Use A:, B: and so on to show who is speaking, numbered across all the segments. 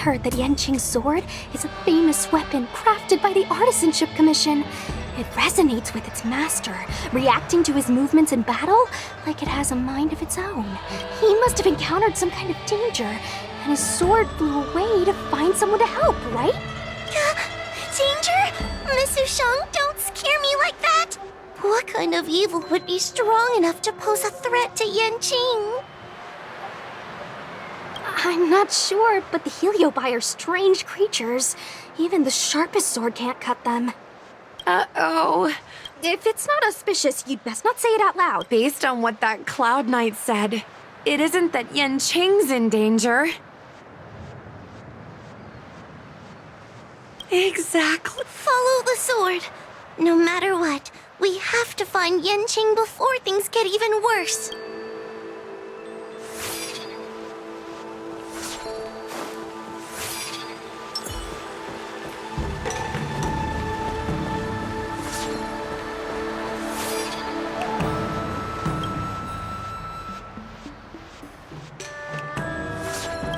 A: heard that Yanqing's sword is a famous weapon crafted by the Artisanship Commission. It resonates with its master, reacting to his movements in battle like it has a mind of its own. He must have encountered some kind of danger, and his sword flew away to find someone to help, right?
B: Danger? Miss Ushang, don't scare me like that! What kind of evil would be strong enough to pose a threat to Yanqing?
A: I'm not sure, but the Heliobi are strange creatures. Even the sharpest sword can't cut them.
C: Uh-oh.
A: If it's not auspicious, you'd best not say it out loud.
C: Based on what that Cloud Knight said, it isn't that Yanqing's in danger. Exactly.
B: Follow the sword. No matter what, we have to find Yanqing before things get even worse.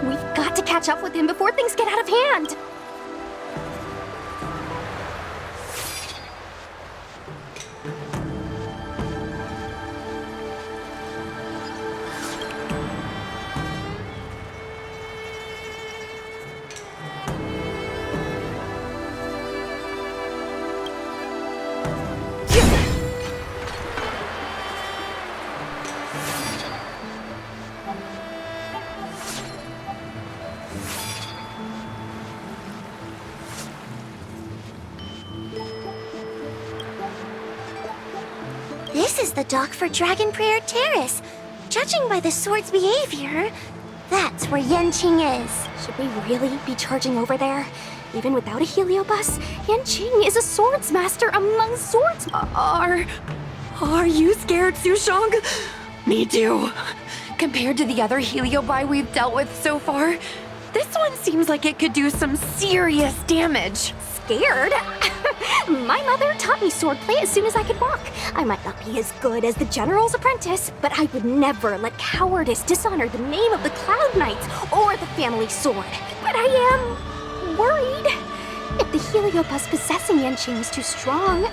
A: We've got to catch up with him before things get out of hand.
B: This is the dock for Dragon Prayer Terrace. Judging by the sword's behavior, that's where Yanqing is.
A: Should we really be charging over there? Even without a heliobus, Yanqing is a swords master among swords.
C: Are you scared, Sushang? Me too. Compared to the other Heliobi we've dealt with so far, this one seems like it could do some serious damage.
A: Scared? My mother taught me swordplay as soon as I could walk. I might not be as good as the General's apprentice, but I would never let cowardice dishonor the name of the Cloud Knights or the family sword. But I am worried. If the heliobus possessing Yanqing is too strong,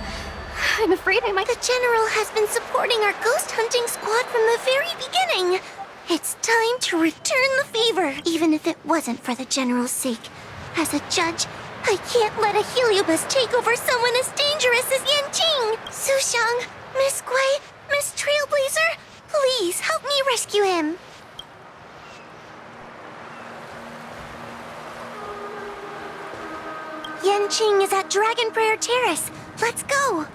A: I'm afraid I might...
B: The General has been supporting our ghost hunting squad from the very beginning. It's time to return the favor, even if it wasn't for the General's sake. As a judge, I can't let a heliobus take over someone as dangerous as Yanqing. Sushang, Miss Gui, Miss Trailblazer, please help me rescue him. Yanqing is at Dragon Prayer Terrace. Let's go.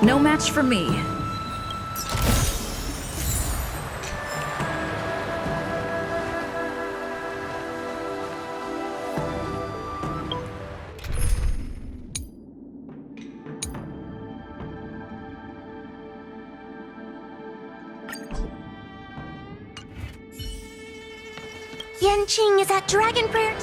D: No match for me.
B: Yanqing is at Dragon Prayer.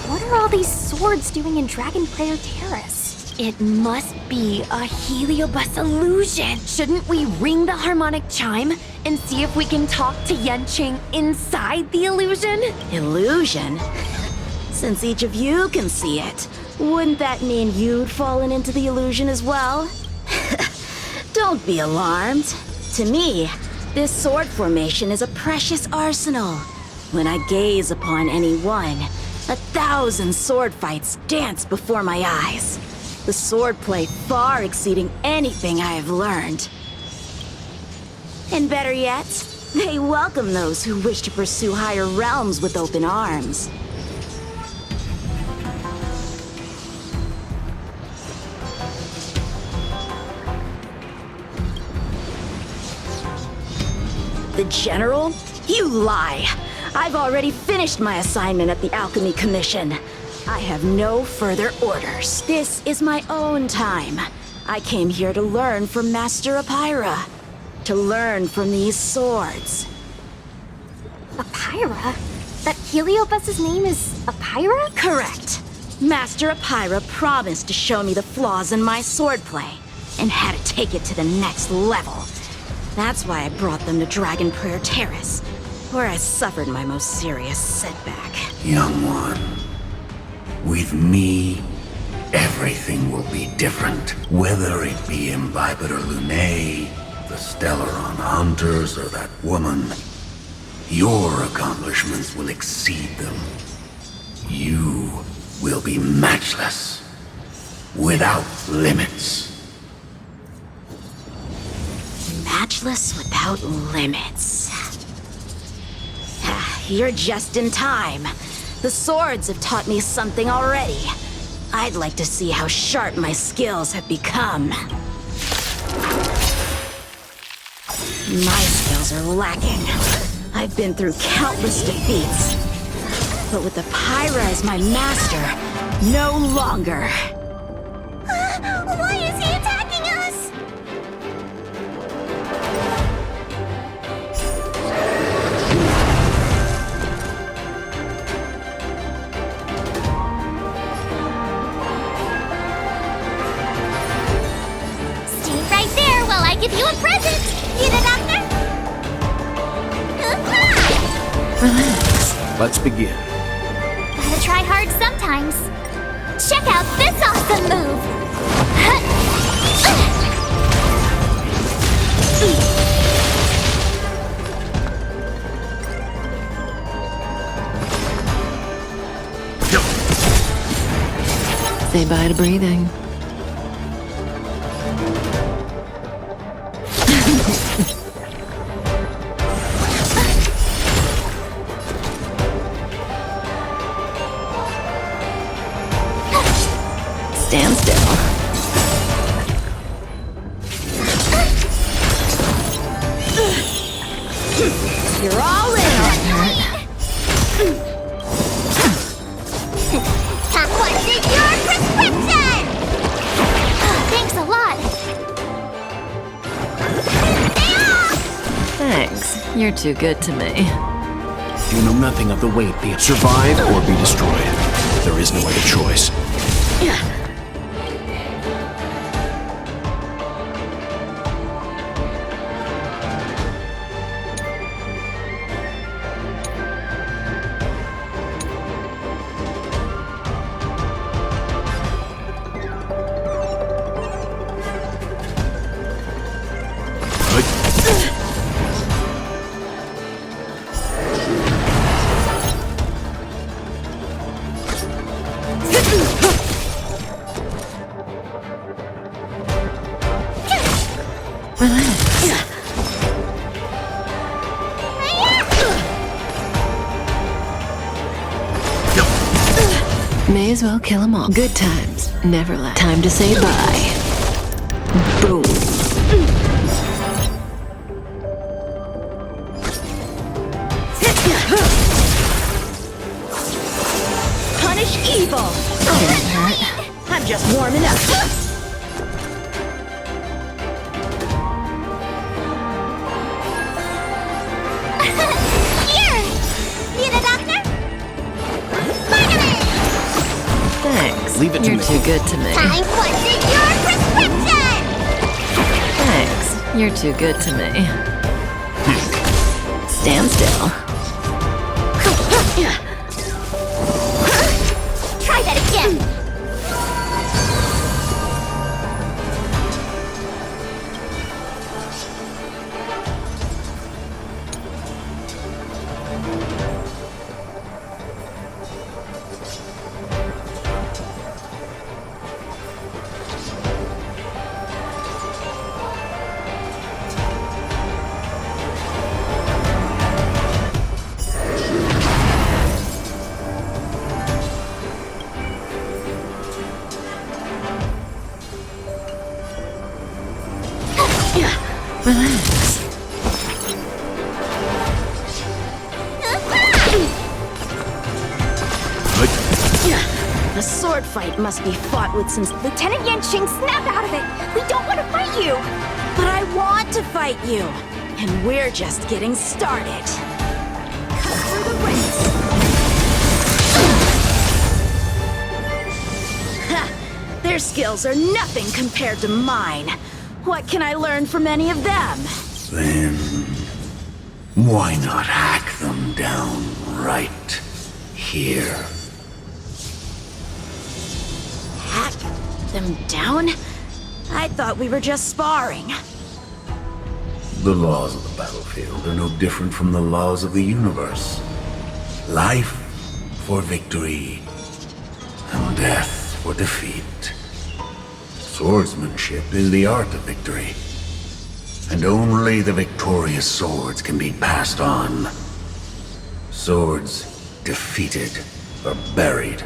A: What are all these swords doing in Dragon Prayer Terrace?
C: It must be a heliobus illusion. Shouldn't we ring the harmonic chime and see if we can talk to Yanqing inside the illusion?
E: Illusion? Since each of you can see it, wouldn't that mean you'd fallen into the illusion as well? Don't be alarmed. To me, This sword formation is a precious arsenal. When I gaze upon any one, 1,000 sword fights dance before my eyes. The swordplay far exceeding anything I have learned. And better yet, they welcome those who wish to pursue higher realms with open arms. The General? You lie! I've already finished my assignment at the Alchemy Commission. I have no further orders. This is my own time. I came here to learn from Master Apira. To learn from these swords.
A: Apira? That Heliobus's name is Apira?
E: Correct. Master Apira promised to show me the flaws in my swordplay, and had to take it to the next level. That's why I brought them to Dragon Prayer Terrace, where I suffered my most serious setback.
F: Young one, with me, everything will be different. Whether it be Imbibed or Lunae, the Stellaron Hunters, or that woman, your accomplishments will exceed them. You will be matchless, without limits.
E: Matchless without limits. You're just in time. The swords have taught me something already. I'd like to see how sharp my skills have become. My skills are lacking. I've been through countless defeats. But with Apira as my master, no longer.
B: Why is he attacking us? Stay right there while I give you a present. Get it, Doctor?
G: Relax. Let's begin.
B: Gotta try hard sometimes. Check out this awesome move!
C: Say bye to breathing. Stand still.
E: You're all in on her.
B: Top one did your prescription! Thanks a lot.
C: Thanks. You're too good to me.
G: You know nothing of the weight. Be it survive or be destroyed. There is no other choice.
C: May as well kill them all. Good times, never last. Time to say bye. Boom.
E: Punish evil.
C: Didn't hurt.
E: I'm just warming up.
B: Here! Need a doctor? Finally!
C: Thanks.
G: Leave it to
C: You're
G: me.
C: too good to me.
B: I wanted your prescription!
C: Thanks. You're too good to me. Stand still.
B: Try that again!
E: Relax. A sword fight must be fought with some...
A: Lieutenant Yanqing, snap out of it! We don't want to fight you!
E: But I want to fight you! And we're just getting started. Cut through the ranks. Ha! Their skills are nothing compared to mine. What can I learn from any of them?
F: Then, why not hack them down right here?
E: Hack them down? I thought we were just sparring.
F: The laws of the battlefield are no different from the laws of the universe. Life for victory, and death for defeat. Swordsmanship is the art of victory, and only the victorious swords can be passed on. Swords defeated are buried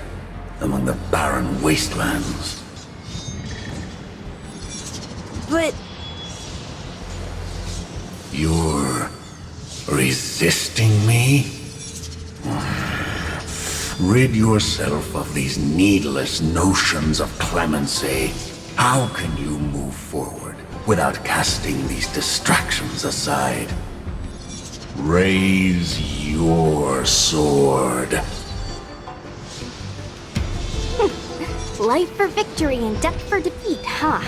F: among the barren wastelands.
E: But
F: You're resisting me? Rid yourself of these needless notions of clemency. How can you move forward without casting these distractions aside? Raise your sword.
A: Life for victory and death for defeat, huh?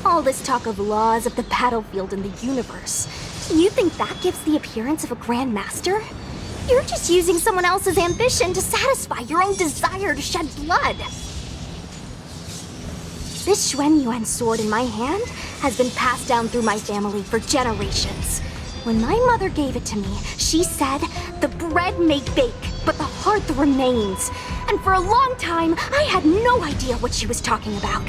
A: All this talk of laws of the battlefield and the universe. You think that gives the appearance of a Grand Master? You're just using someone else's ambition to satisfy your own desire to shed blood. This Xuan Yuan sword in my hand has been passed down through my family for generations. When my mother gave it to me, she said, "The bread may bake, but the heart remains." And for a long time, I had no idea what she was talking about.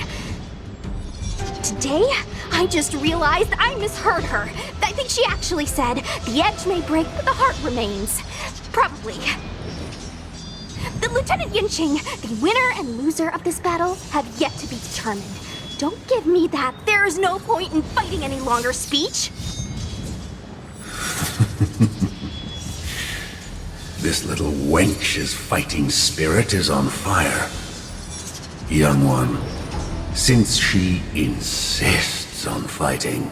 A: Today, I just realized I misheard her. I think she actually said, "The edge may break, but the heart remains." Probably. The Lieutenant Yanqing, the winner and loser of this battle, have yet to be determined. Don't give me that "there's no point in fighting any longer" speech.
F: This little wench's fighting spirit is on fire. Young one, since she insists on fighting,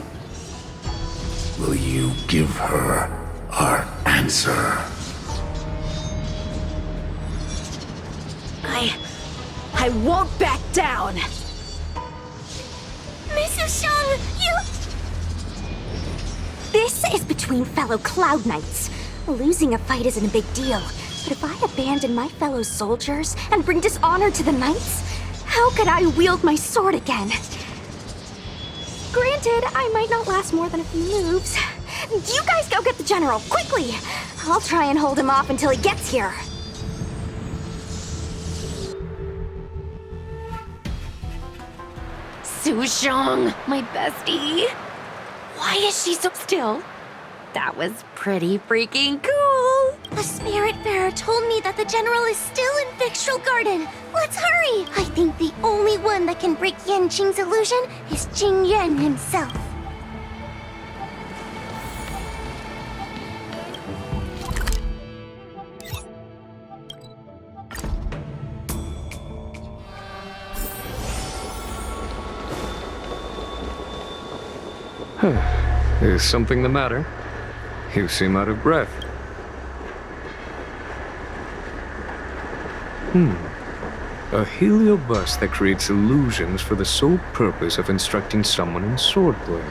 F: will you give her our answer?
E: I won't back down!
B: Mrs. Shang, you...
A: This is between fellow Cloud Knights. Losing a fight isn't a big deal, but if I abandon my fellow soldiers and bring dishonor to the Knights, how could I wield my sword again? Granted, I might not last more than a few moves. You guys go get the General, quickly! I'll try and hold him off until he gets here.
C: Sushong, my bestie. Why is she so still? That was pretty freaking cool.
B: A Spiritfarer told me that the General is still in Victual Garden. Let's hurry! I think the only one that can break Yanqing's illusion is Jing Yuan himself.
H: Is something the matter? You seem out of breath. A heliobus that creates illusions for the sole purpose of instructing someone in swordplay.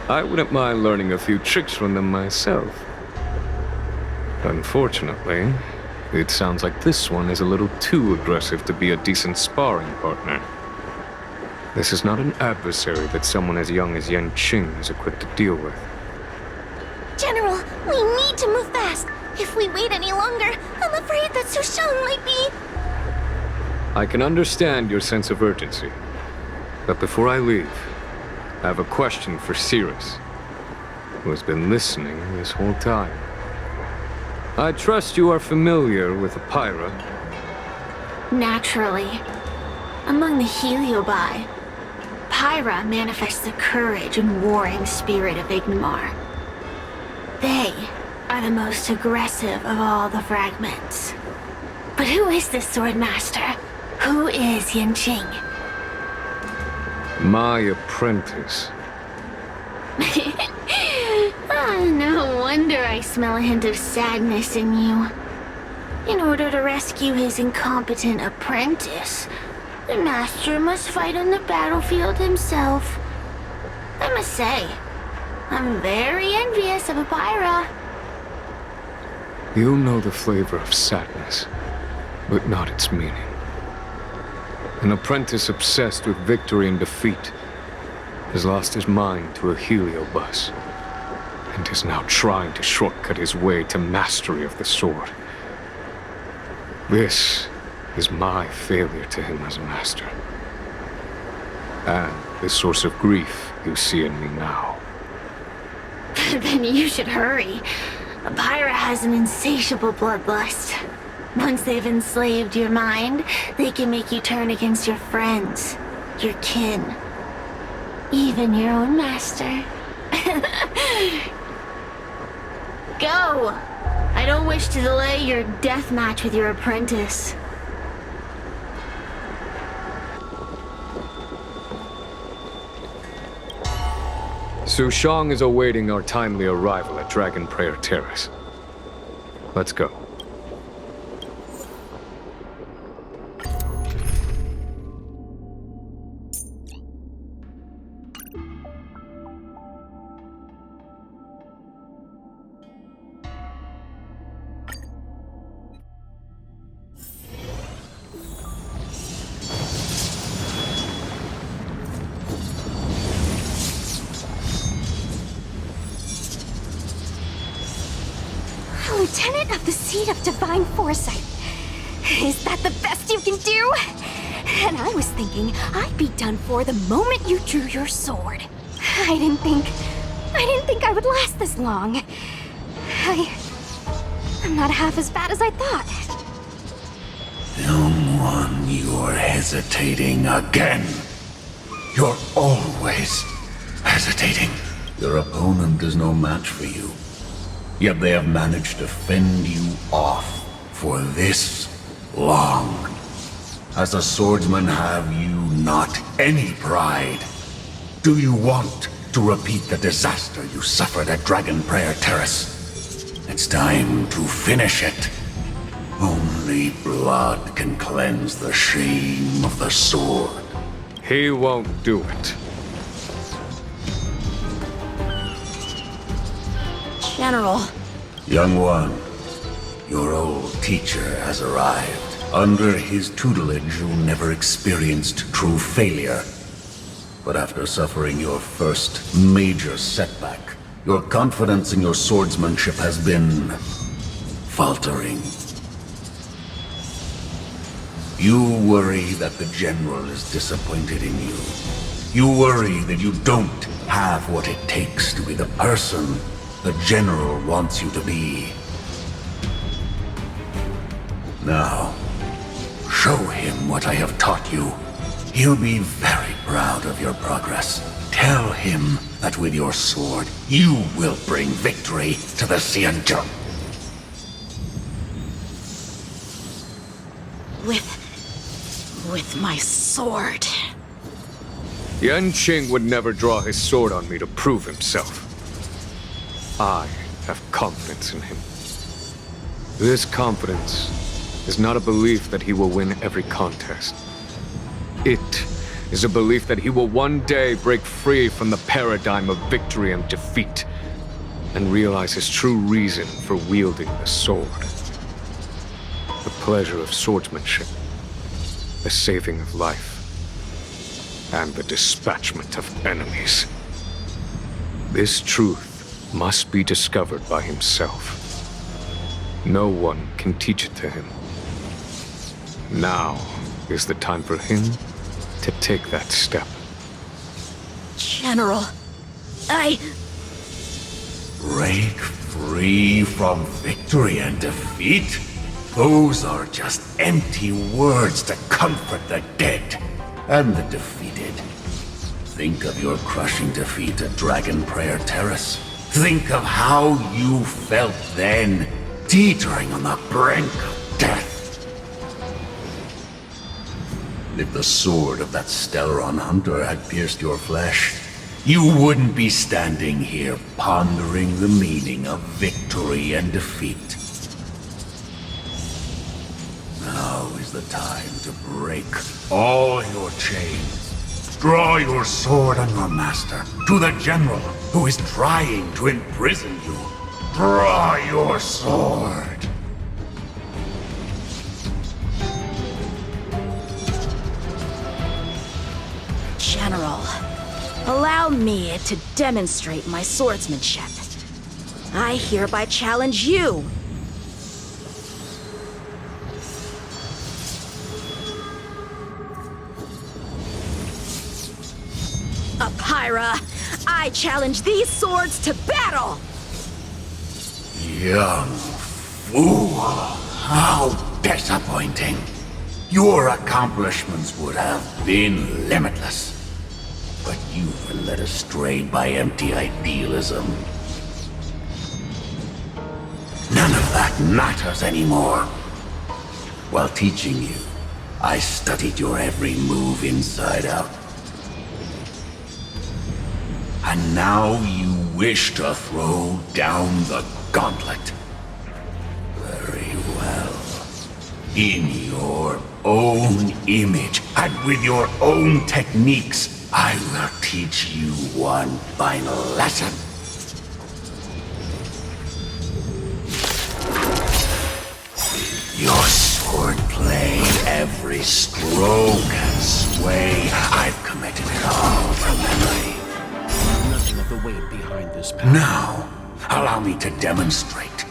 H: I wouldn't mind learning a few tricks from them myself. Unfortunately, it sounds like this one is a little too aggressive to be a decent sparring partner. This is not an adversary that someone as young as Yanqing is equipped to deal with.
B: General, we need to move fast. If we wait any longer, I'm afraid that Sushang might be...
H: I can understand your sense of urgency. But before I leave, I have a question for Cirrus, who has been listening this whole time. I trust you are familiar with Apira.
B: Naturally. Among the Heliobi, Pyra manifests the courage and warring spirit of Ignomar. They are the most aggressive of all the fragments. But who is this sword master? Who is Yanqing?
H: My apprentice.
B: No wonder I smell a hint of sadness in you. In order to rescue his incompetent apprentice, the master must fight on the battlefield himself. I must say, I'm very envious of Pyra.
H: You know the flavor of sadness, but not its meaning. An apprentice obsessed with victory and defeat has lost his mind to a heliobus, and is now trying to shortcut his way to mastery of the sword. This is my failure to him as a master, and the source of grief you see in me now.
B: Then you should hurry. Pyra has an insatiable bloodlust. Once they've enslaved your mind, they can make you turn against your friends, your kin, even your own master. Go! I don't wish to delay your death match with your apprentice.
H: Sushang is awaiting our timely arrival at Dragon Prayer Terrace. Let's go.
A: Lieutenant of the Seat of Divine Foresight. Is that the best you can do? And I was thinking I'd be done for the moment you drew your sword. I didn't think I would last this long. I'm not half as bad as I thought.
F: Young one, you're hesitating again. You're always hesitating. Your opponent is no match for you. Yet they have managed to fend you off for this long. As a swordsman, have you not any pride? Do you want to repeat the disaster you suffered at Dragon Prayer Terrace? It's time to finish it. Only blood can cleanse the shame of the sword.
H: He won't do it.
E: General.
F: Young one, your old teacher has arrived. Under his tutelage, you never experienced true failure. But after suffering your first major setback, your confidence in your swordsmanship has been faltering. You worry that the general is disappointed in you. You worry that you don't have what it takes to be the person the general wants you to be. Now, show him what I have taught you. He'll be very proud of your progress. Tell him that with your sword, you will bring victory to the Xianzhou.
E: With my sword.
H: Yanqing would never draw his sword on me to prove himself. I have confidence in him. This confidence is not a belief that he will win every contest. It is a belief that he will one day break free from the paradigm of victory and defeat, and realize his true reason for wielding the sword. The pleasure of swordsmanship, the saving of life, and the dispatchment of enemies. This truth must be discovered by himself. No one can teach it to him. Now is the time for him to take that step.
E: General,
F: Break free from victory and defeat? Those are just empty words to comfort the dead and the defeated. Think of your crushing defeat at Dragon Prayer Terrace. Think of how you felt then, teetering on the brink of death. If the sword of that Stellaron hunter had pierced your flesh, you wouldn't be standing here pondering the meaning of victory and defeat. Now is the time to break all your chains. Draw your sword on your master, to the general who is trying to imprison you. Draw your sword.
E: General, allow me to demonstrate my swordsmanship. I hereby challenge you. Apyra, I challenge these swords to battle!
F: Young fool, how disappointing. Your accomplishments would have been limitless. But you've been led astray by empty idealism. None of that matters anymore. While teaching you, I studied your every move inside out. And now you wish to throw down the gauntlet. Very well. In your own image, and with your own techniques, I will teach you one final lesson. Your swordplay, every stroke and sway, I've committed it all from memory.
G: Nothing of the weight behind this power.
F: Now, allow me to demonstrate.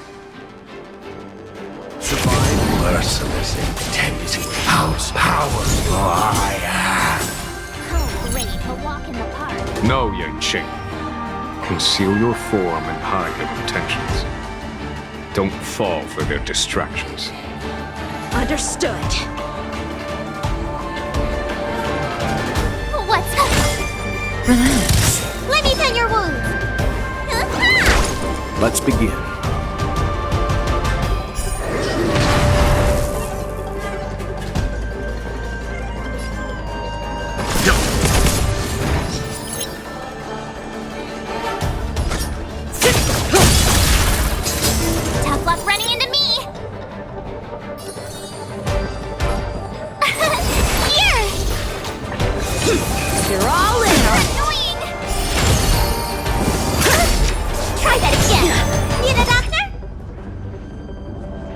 G: Survive.
F: Merciless intensity, how powerful I am.
B: Oh, great, a walk in the park.
H: No, Yanqing. Conceal your form and hide your intentions. Don't fall for their distractions.
E: Understood.
B: What's up?
C: Relax.
B: Let me tend your wounds.
G: Let's begin.
B: Tough luck running into me. Here.
E: You're all in.
B: Annoying. Try that again. Need a doctor?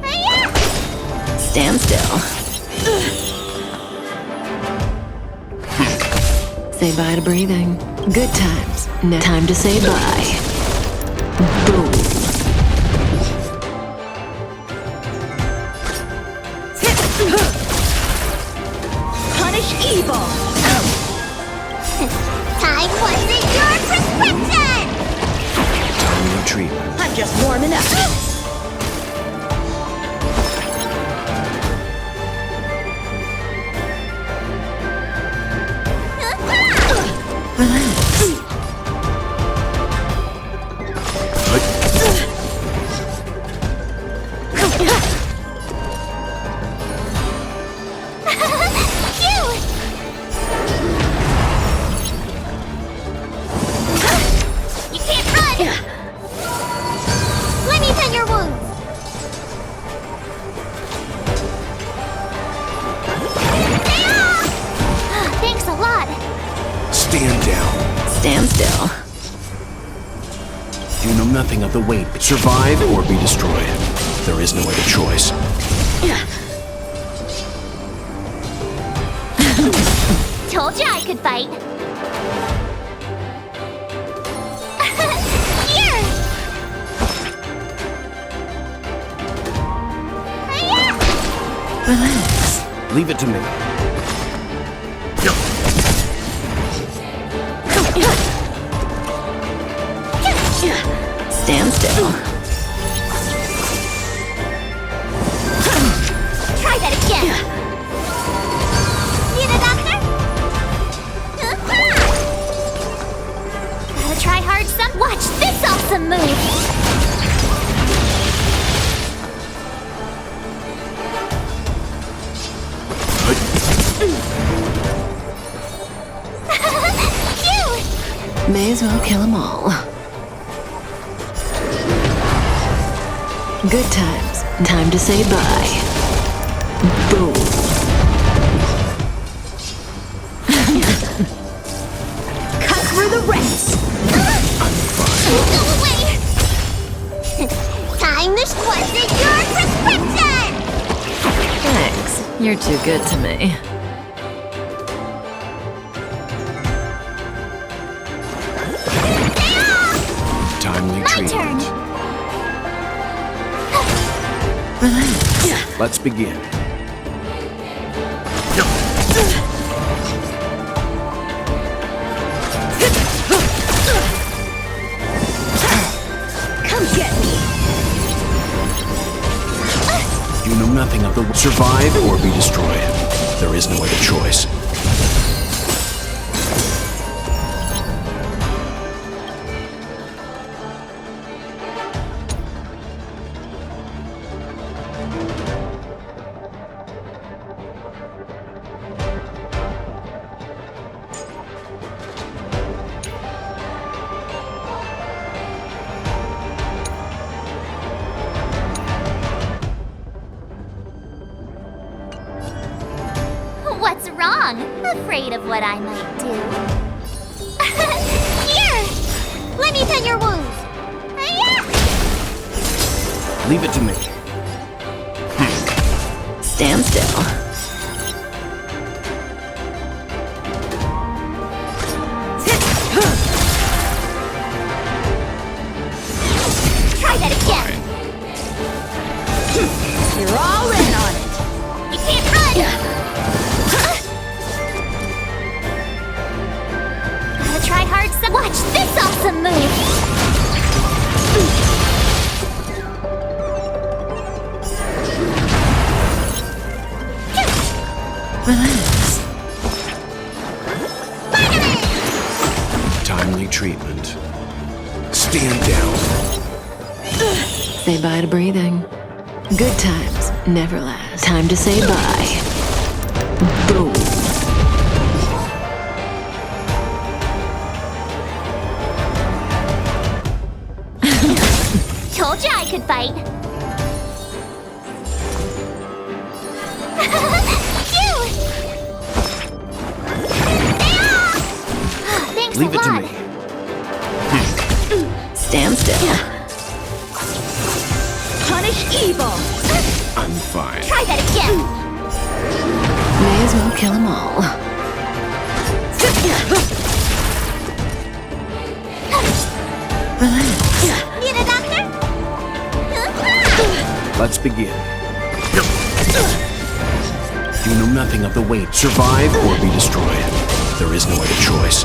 B: Hiya!
C: Stand still. Say bye to breathing. Good times. Now time to say bye. Boom.
E: Punish evil.
B: Time wasn't your prescription.
G: Timely treatment.
E: I'm just warming up.
C: Relax.
B: You can't run! Let me tend your wounds! Stay off! Thanks a lot!
G: Stand down.
C: Stand still.
G: You know nothing of the weight, but survive or be destroyed. There is no other choice.
B: Told you I could fight! Here! Hiya!
C: Relax.
G: Leave it to me.
C: Stand still.
B: Try that again! Need a doctor? try hard some. Watch this awesome move! Phew!
C: May as well kill them all. Good times. Time to say bye. Boom.
E: Cut through the rents!
B: Go away! Time to squeeze in your prescription!
C: Thanks. You're too good to me.
G: Timely
B: My turn!
G: treatment. Let's begin.
E: Come get me!
G: You know nothing of the survive or be destroyed. There is no other choice.
B: What's wrong? Afraid of what I might do? Here! Let me tend your wounds! Yeah!
G: Leave it to me.
C: Stand still.
B: Try that again!
E: You're all in on it!
B: You can't run! Gotta try hard some. Watch this awesome move!
C: Relax.
G: Timely treatment. Stand down.
C: Say bye to breathing. Good times never last. Time to say bye. Boom.
B: Told you I could fight. Phew! Thanks
G: Leave
B: a
G: it to
B: lot.
G: me.
C: Stand still.
E: Punish evil!
G: I'm fine.
B: Try that again.
C: May as well kill them all. Relax.
B: Need a doctor?
G: Let's begin. You know nothing of the weight. Survive or be destroyed. There is no other choice.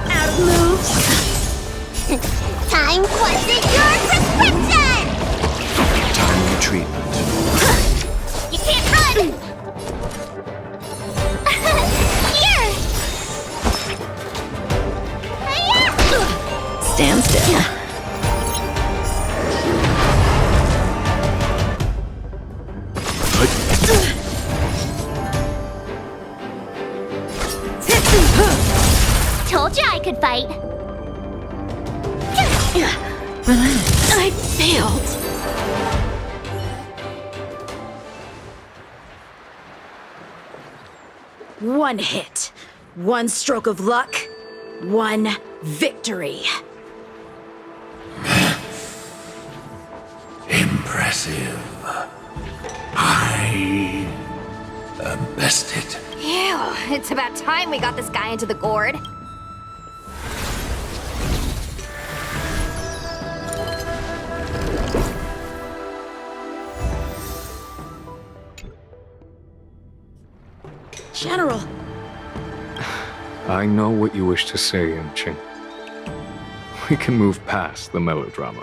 E: Out of moves!
B: Time wasn't your prescription!
G: Timely treatment.
B: You can't run! Here! Hiya!
C: Stand still.
B: Told you I could fight.
C: Relax.
E: I failed! One hit, one stroke of luck, one victory.
F: Impressive. I am bested.
A: Ew, it's about time we got this guy into the gourd.
E: General,
H: I know what you wish to say, Yanqing. We can move past the melodrama.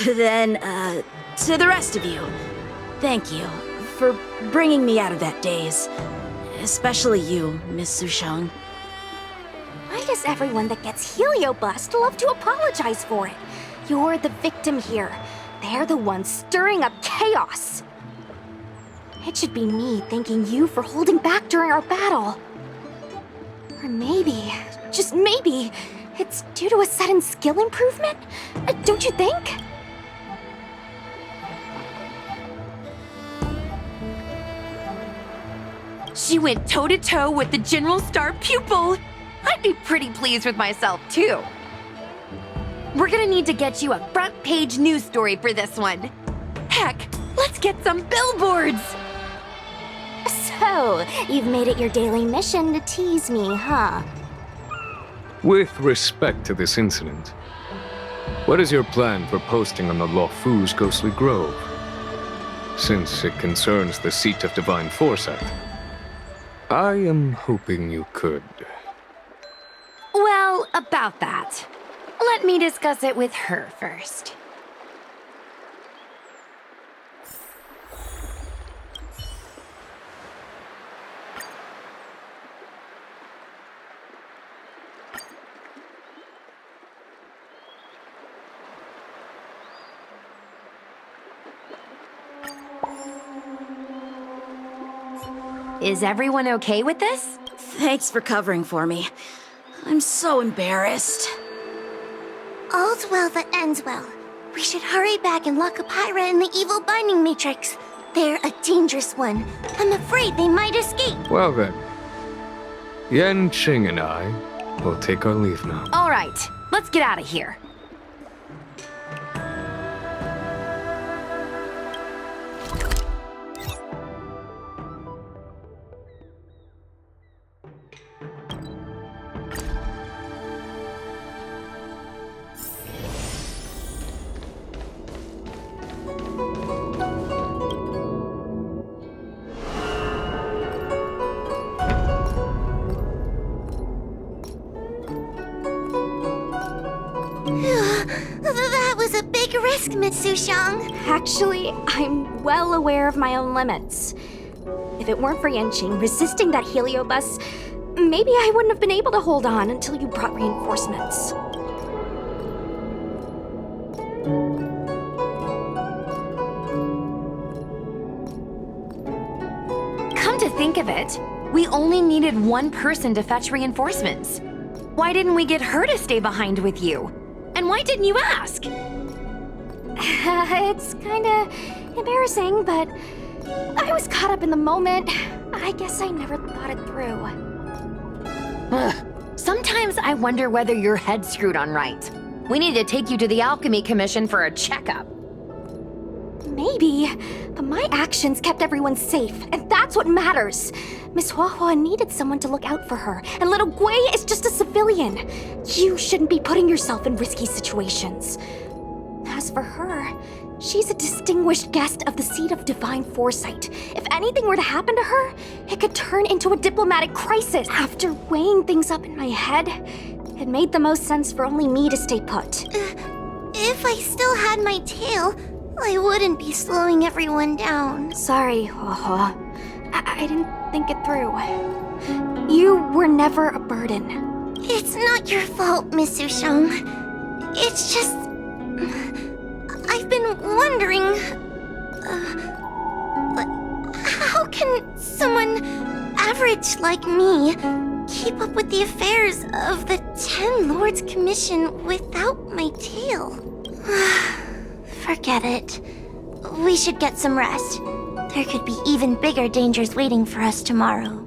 E: then, to the rest of you, thank you for bringing me out of that daze. Especially you, Miss Sushang.
A: Why does everyone that gets heliobust love to apologize for it? You're the victim here. They're the ones stirring up chaos. It should be me thanking you for holding back during our battle. Or maybe, just maybe, it's due to a sudden skill improvement? Don't you think?
C: She went toe-to-toe with the General Star pupil. I'd be pretty pleased with myself, too. We're gonna need to get you a front-page news story for this one. Heck, let's get some billboards!
A: So, you've made it your daily mission to tease me, huh?
H: With respect to this incident, what is your plan for posting on the Luofu's Ghostly Grove? Since it concerns the seat of divine foresight, I am hoping you could.
C: Well, about that. Let me discuss it with her first. Is everyone okay with this?
E: Thanks for covering for me. I'm so embarrassed.
B: All's well that ends well. We should hurry back and lock up Hyra in the evil binding matrix. They're a dangerous one. I'm afraid they might escape.
H: Well then, Yanqing and I will take our leave now.
C: All right, let's get out of here.
B: That was a big risk, Miss Sushang.
A: Actually, I'm well aware of my own limits. If it weren't for Yanqing resisting that heliobus, maybe I wouldn't have been able to hold on until you brought reinforcements.
C: Come to think of it, we only needed one person to fetch reinforcements. Why didn't we get her to stay behind with you? And why didn't you ask?
A: It's kinda embarrassing, but I was caught up in the moment. I guess I never thought it through.
C: Ugh. Sometimes I wonder whether your head's screwed on right. We need to take you to the Alchemy Commission for a checkup.
A: Maybe, but my actions kept everyone safe, and that's what matters. Miss Huahua needed someone to look out for her, and little Gui is just a civilian. You shouldn't be putting yourself in risky situations. As for her, she's a distinguished guest of the seat of divine foresight. If anything were to happen to her, it could turn into a diplomatic crisis. After weighing things up in my head, it made the most sense for only me to stay put.
B: If I still had my tail, I wouldn't be slowing everyone down.
A: Sorry, Huahua. I didn't think it through. You were never a burden.
B: It's not your fault, Miss Sushang. It's just... I've been wondering... how can someone average like me keep up with the affairs of the 10 Lords Commission without my tail? Forget it. We should get some rest. There could be even bigger dangers waiting for us tomorrow.